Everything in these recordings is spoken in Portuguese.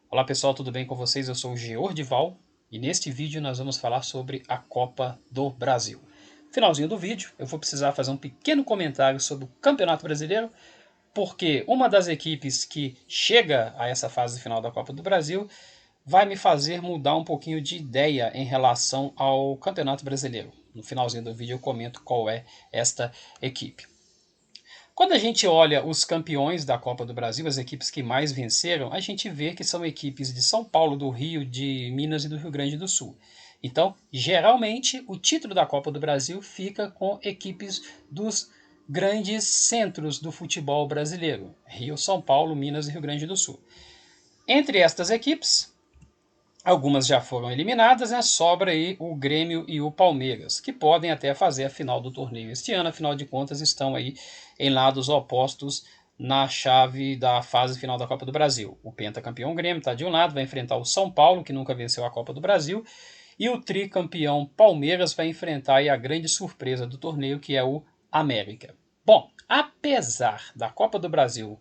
Olá pessoal, tudo bem com vocês? Eu sou o Geordival e neste vídeo nós vamos falar sobre a Copa do Brasil. No finalzinho do vídeo eu vou precisar fazer um pequeno comentário sobre o Campeonato Brasileiro, porque uma das equipes que chega a essa fase final da Copa do Brasil vai me fazer mudar um pouquinho de ideia em relação ao Campeonato Brasileiro. No finalzinho do vídeo eu comento qual é esta equipe. Quando a gente olha os campeões da Copa do Brasil, as equipes que mais venceram, a gente vê que são equipes de São Paulo, do Rio, de Minas e do Rio Grande do Sul. Então, geralmente, o título da Copa do Brasil fica com equipes dos grandes centros do futebol brasileiro: Rio, São Paulo, Minas e Rio Grande do Sul. Entre estas equipes, algumas já foram eliminadas, né? Sobra aí o Grêmio e o Palmeiras, que podem até fazer a final do torneio este ano, afinal de contas estão aí em lados opostos na chave da fase final da Copa do Brasil. O pentacampeão Grêmio está de um lado, vai enfrentar o São Paulo, que nunca venceu a Copa do Brasil, e o tricampeão Palmeiras vai enfrentar aí a grande surpresa do torneio, que é o América. Bom, apesar da Copa do Brasil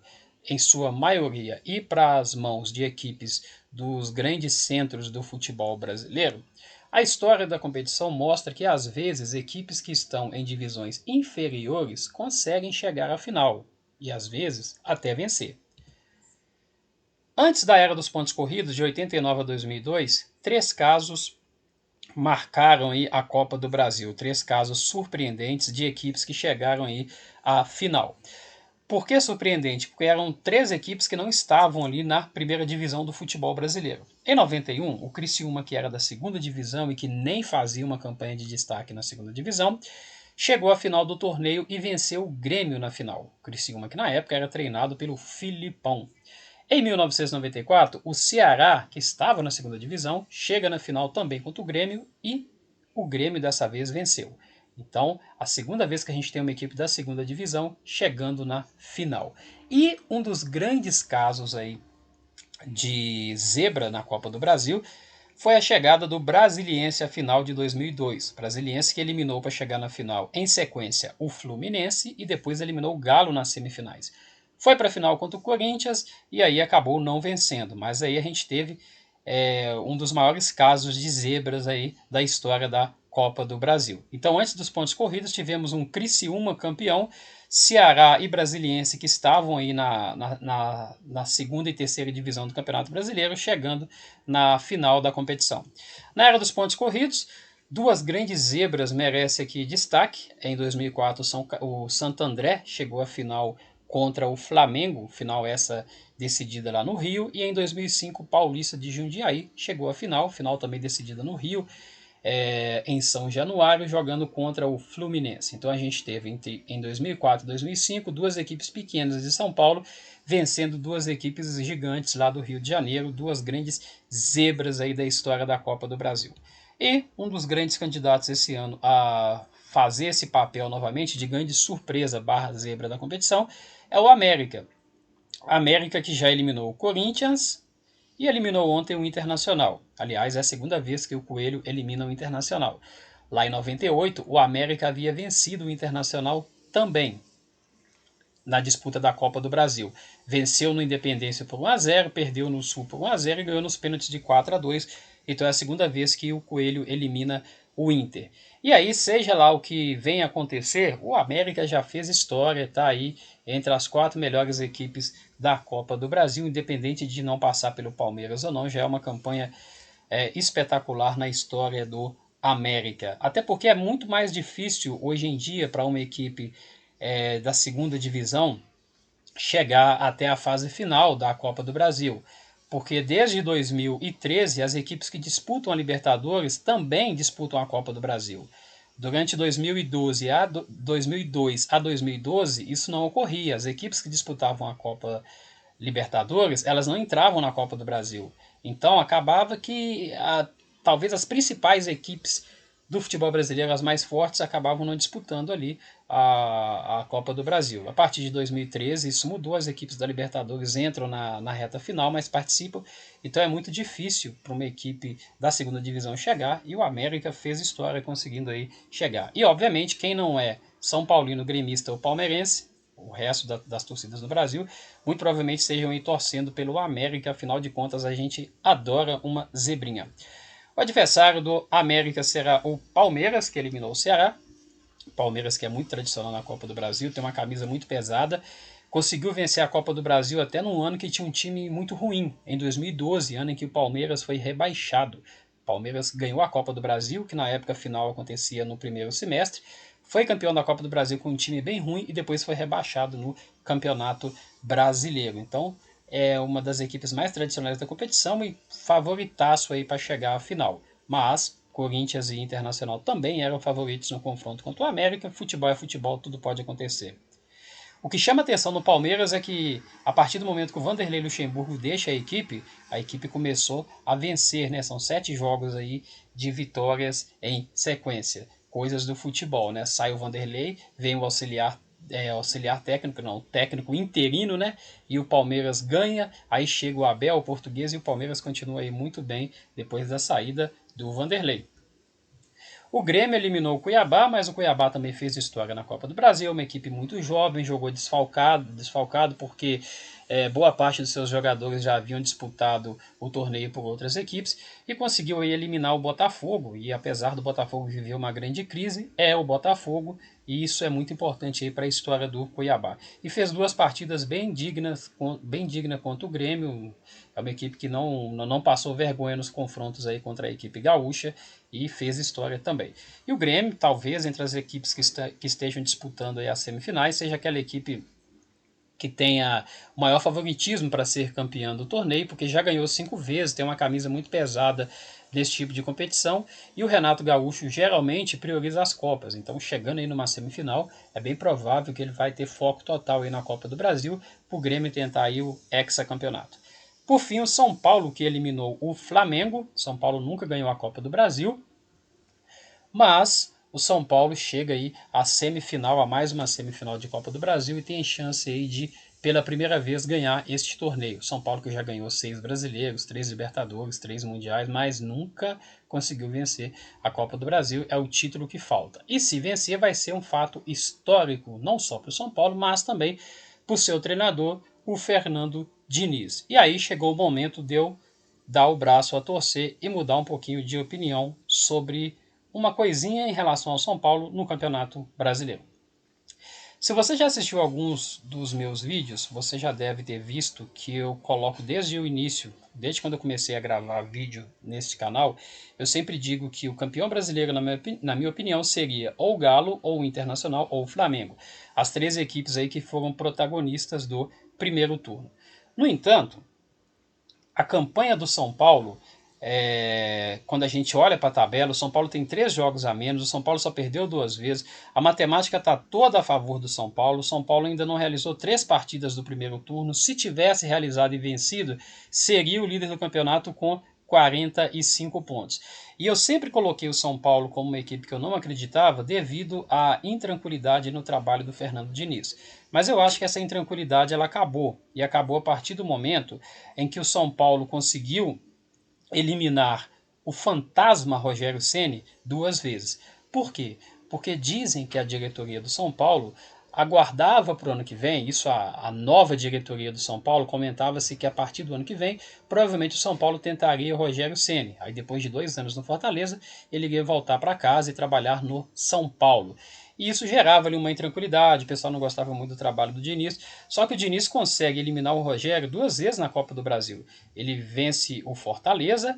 em sua maioria, ir para as mãos de equipes dos grandes centros do futebol brasileiro, a história da competição mostra que, às vezes, equipes que estão em divisões inferiores conseguem chegar à final e, às vezes, até vencer. Antes da era dos pontos corridos, de 89 a 2002, três casos marcaram aí a Copa do Brasil, três casos surpreendentes de equipes que chegaram aí à final. Por que surpreendente? Porque eram três equipes que não estavam ali na primeira divisão do futebol brasileiro. Em 91, o Criciúma, que era da segunda divisão e que nem fazia uma campanha de destaque na segunda divisão, chegou à final do torneio e venceu o Grêmio na final. O Criciúma, que na época era treinado pelo Filipão. Em 1994, o Ceará, que estava na segunda divisão, chega na final também contra o Grêmio e o Grêmio dessa vez venceu. Então, a segunda vez que a gente tem uma equipe da segunda divisão chegando na final. E um dos grandes casos aí de zebra na Copa do Brasil foi a chegada do Brasiliense à final de 2002. Brasiliense que eliminou para chegar na final em sequência o Fluminense e depois eliminou o Galo nas semifinais. Foi para a final contra o Corinthians e aí acabou não vencendo. Mas aí a gente teve um dos maiores casos de zebras aí da história da Copa do Brasil. Então, antes dos pontos corridos, tivemos um Criciúma campeão, Ceará e Brasiliense que estavam aí na segunda e terceira divisão do Campeonato Brasileiro, chegando na final da competição. Na era dos pontos corridos, duas grandes zebras merecem aqui destaque. Em 2004, o Santo André chegou à final contra o Flamengo, final essa decidida lá no Rio, e em 2005 o Paulista de Jundiaí chegou à final também decidida no Rio, em São Januário, jogando contra o Fluminense. Então a gente teve em 2004 e 2005 duas equipes pequenas de São Paulo vencendo duas equipes gigantes lá do Rio de Janeiro, duas grandes zebras aí da história da Copa do Brasil. E um dos grandes candidatos esse ano a fazer esse papel novamente de grande surpresa barra zebra da competição é o América. América que já eliminou o Corinthians e eliminou ontem o Internacional. Aliás, é a segunda vez que o Coelho elimina o Internacional. Lá em 98, o América havia vencido o Internacional também na disputa da Copa do Brasil. Venceu no Independência por 1-0, perdeu no Sul por 1-0 e ganhou nos pênaltis de 4-2. Então é a segunda vez que o Coelho elimina o Inter. E aí, seja lá o que venha acontecer, o América já fez história, está aí entre as quatro melhores equipes da Copa do Brasil, independente de não passar pelo Palmeiras ou não, já é uma campanha espetacular na história do América. Até porque é muito mais difícil hoje em dia para uma equipe da segunda divisão chegar até a fase final da Copa do Brasil. Porque desde 2013 as equipes que disputam a Libertadores também disputam a Copa do Brasil. Durante 2002 a 2012 isso não ocorria. As equipes que disputavam a Copa Libertadores, elas não entravam na Copa do Brasil. Então acabava que talvez as principais equipes do futebol brasileiro, as mais fortes, acabavam não disputando ali a Copa do Brasil. A partir de 2013 isso mudou, as equipes da Libertadores entram na reta final, mas participam, então é muito difícil para uma equipe da segunda divisão chegar, e o América fez história conseguindo aí chegar. E obviamente quem não é São Paulino, gremista ou palmeirense o resto das torcidas no Brasil, muito provavelmente estejam aí torcendo pelo América, afinal de contas a gente adora uma zebrinha. O adversário do América será o Palmeiras, que eliminou o Ceará. Palmeiras, que é muito tradicional na Copa do Brasil, tem uma camisa muito pesada, conseguiu vencer a Copa do Brasil até num ano que tinha um time muito ruim, em 2012, ano em que o Palmeiras foi rebaixado. O Palmeiras ganhou a Copa do Brasil, que na época final acontecia no primeiro semestre, foi campeão da Copa do Brasil com um time bem ruim e depois foi rebaixado no Campeonato Brasileiro. Então, é uma das equipes mais tradicionais da competição e favoritaço aí para chegar à final. Mas Corinthians e Internacional também eram favoritos no confronto contra o América. Futebol é futebol, tudo pode acontecer. O que chama atenção no Palmeiras é que, a partir do momento que o Vanderlei Luxemburgo deixa a equipe começou a vencer, né? São 7 jogos aí de vitórias em sequência. Coisas do futebol, né? Sai o Vanderlei, vem o auxiliar técnico, não, técnico interino, né? E o Palmeiras ganha, aí chega o Abel, o português, e o Palmeiras continua aí muito bem depois da saída do Vanderlei. O Grêmio eliminou o Cuiabá, mas o Cuiabá também fez história na Copa do Brasil, uma equipe muito jovem, jogou desfalcado porque boa parte dos seus jogadores já haviam disputado o torneio por outras equipes e conseguiu aí eliminar o Botafogo. E apesar do Botafogo viver uma grande crise, é o Botafogo e isso é muito importante para a história do Cuiabá. E fez 2 partidas bem dignas contra o Grêmio. É uma equipe que não passou vergonha nos confrontos aí contra a equipe gaúcha e fez história também. E o Grêmio, talvez entre as equipes que estejam disputando aí as semifinais, seja aquela equipe que tenha o maior favoritismo para ser campeã do torneio, porque já ganhou 5 vezes, tem uma camisa muito pesada nesse tipo de competição, e o Renato Gaúcho geralmente prioriza as Copas, então chegando aí numa semifinal, é bem provável que ele vai ter foco total aí na Copa do Brasil, para o Grêmio tentar aí o hexacampeonato. Por fim, o São Paulo, que eliminou o Flamengo. São Paulo nunca ganhou a Copa do Brasil, mas o São Paulo chega aí à semifinal, a mais uma semifinal de Copa do Brasil e tem chance aí de, pela primeira vez, ganhar este torneio. São Paulo que já ganhou 6 brasileiros, 3 Libertadores, 3 mundiais, mas nunca conseguiu vencer a Copa do Brasil, é o título que falta. E se vencer vai ser um fato histórico, não só para o São Paulo, mas também para o seu treinador, o Fernando Diniz. E aí chegou o momento de eu dar o braço a torcer e mudar um pouquinho de opinião sobre uma coisinha em relação ao São Paulo no Campeonato Brasileiro. Se você já assistiu alguns dos meus vídeos, você já deve ter visto que eu coloco desde o início, desde quando eu comecei a gravar vídeo neste canal, eu sempre digo que o campeão brasileiro, na minha opinião, seria ou o Galo, ou o Internacional, ou o Flamengo. As 3 equipes aí que foram protagonistas do primeiro turno. No entanto, a campanha do São Paulo, quando a gente olha para a tabela, o São Paulo tem 3 jogos a menos, o São Paulo só perdeu 2 vezes, a matemática está toda a favor do São Paulo, o São Paulo ainda não realizou 3 partidas do primeiro turno, se tivesse realizado e vencido, seria o líder do campeonato com 45 pontos. E eu sempre coloquei o São Paulo como uma equipe que eu não acreditava devido à intranquilidade no trabalho do Fernando Diniz. Mas eu acho que essa intranquilidade ela acabou, e acabou a partir do momento em que o São Paulo conseguiu eliminar o fantasma Rogério Ceni 2 vezes. Por quê? Porque dizem que a diretoria do São Paulo aguardava para o ano que vem, isso a nova diretoria do São Paulo, comentava-se que a partir do ano que vem, provavelmente o São Paulo tentaria o Rogério Ceni. Aí depois de 2 anos no Fortaleza, ele iria voltar para casa e trabalhar no São Paulo. E isso gerava ali uma intranquilidade, o pessoal não gostava muito do trabalho do Diniz, só que o Diniz consegue eliminar o Rogério 2 vezes na Copa do Brasil. Ele vence o Fortaleza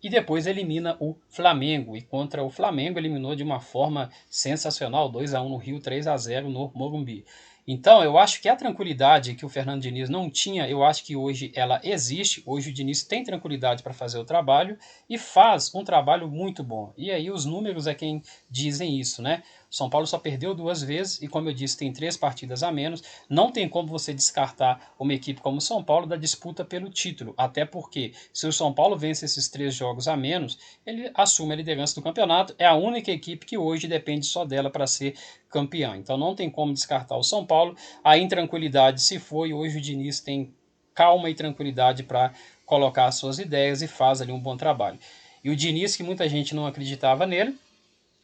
e depois elimina o Flamengo. E contra o Flamengo eliminou de uma forma sensacional, 2-1 no Rio, 3-0 no Morumbi. Então, eu acho que a tranquilidade que o Fernando Diniz não tinha, eu acho que hoje ela existe. Hoje o Diniz tem tranquilidade para fazer o trabalho e faz um trabalho muito bom. E aí os números é quem dizem isso, né? O São Paulo só perdeu 2 vezes e, como eu disse, tem 3 partidas a menos. Não tem como você descartar uma equipe como o São Paulo da disputa pelo título. Até porque, se o São Paulo vence esses 3 jogos a menos, ele assume a liderança do campeonato. É a única equipe que hoje depende só dela para ser campeão. Então não tem como descartar o São Paulo. A intranquilidade se foi. Hoje o Diniz tem calma e tranquilidade para colocar as suas ideias e faz ali um bom trabalho. E o Diniz, que muita gente não acreditava nele,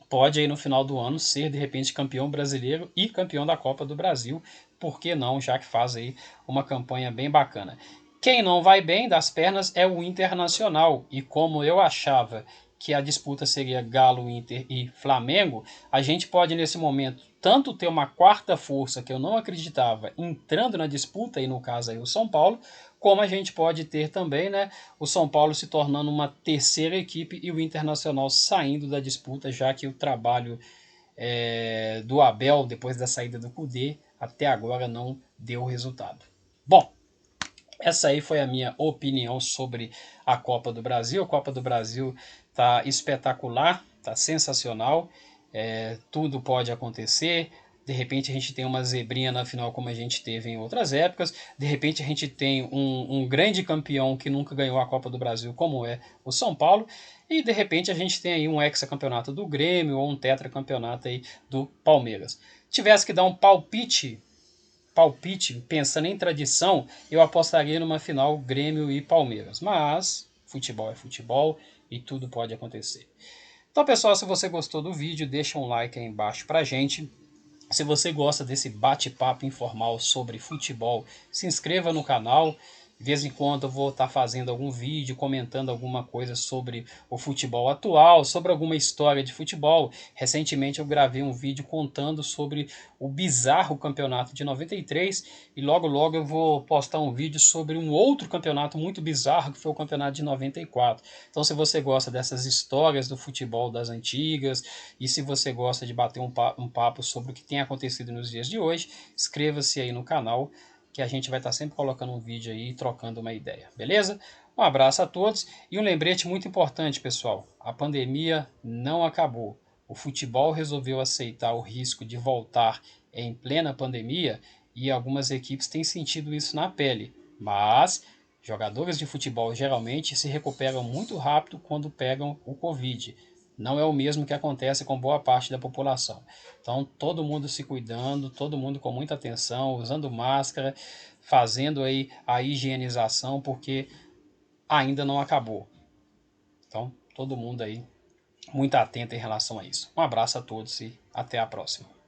pode aí no final do ano ser de repente campeão brasileiro e campeão da Copa do Brasil. por que não, já que faz aí uma campanha bem bacana. Quem não vai bem das pernas é o Internacional, e como eu achava que a disputa seria Galo, Inter e Flamengo, a gente pode nesse momento tanto ter uma quarta força que eu não acreditava entrando na disputa, e no caso aí o São Paulo, como a gente pode ter também, né, o São Paulo se tornando uma terceira equipe e o Internacional saindo da disputa, já que o trabalho do Abel, depois da saída do Cudê, até agora não deu resultado. Bom, essa aí foi a minha opinião sobre a Copa do Brasil. A Copa do Brasil tá espetacular, tá sensacional. Tudo pode acontecer. De repente a gente tem uma zebrinha na final como a gente teve em outras épocas. De repente a gente tem um grande campeão que nunca ganhou a Copa do Brasil, como é o São Paulo. E de repente a gente tem aí um hexacampeonato do Grêmio ou um tetracampeonato aí do Palmeiras. Tivesse que dar um palpite, pensando em tradição, eu apostaria numa final Grêmio e Palmeiras. Mas futebol é futebol e tudo pode acontecer. Então, pessoal, se você gostou do vídeo, deixa um like aí embaixo pra gente. Se você gosta desse bate-papo informal sobre futebol, se inscreva no canal. De vez em quando eu vou estar fazendo algum vídeo, comentando alguma coisa sobre o futebol atual, sobre alguma história de futebol. Recentemente eu gravei um vídeo contando sobre o bizarro campeonato de 93 e logo logo eu vou postar um vídeo sobre um outro campeonato muito bizarro que foi o campeonato de 94. Então se você gosta dessas histórias do futebol das antigas e se você gosta de bater um papo sobre o que tem acontecido nos dias de hoje, inscreva-se aí no canal, que a gente vai estar sempre colocando um vídeo aí e trocando uma ideia, beleza? Um abraço a todos e um lembrete muito importante, pessoal. A pandemia não acabou. O futebol resolveu aceitar o risco de voltar em plena pandemia e algumas equipes têm sentido isso na pele. Mas jogadores de futebol geralmente se recuperam muito rápido quando pegam o Covid. Não é o mesmo que acontece com boa parte da população. Então, todo mundo se cuidando, todo mundo com muita atenção, usando máscara, fazendo aí a higienização, porque ainda não acabou. Então, todo mundo aí muito atento em relação a isso. Um abraço a todos e até a próxima.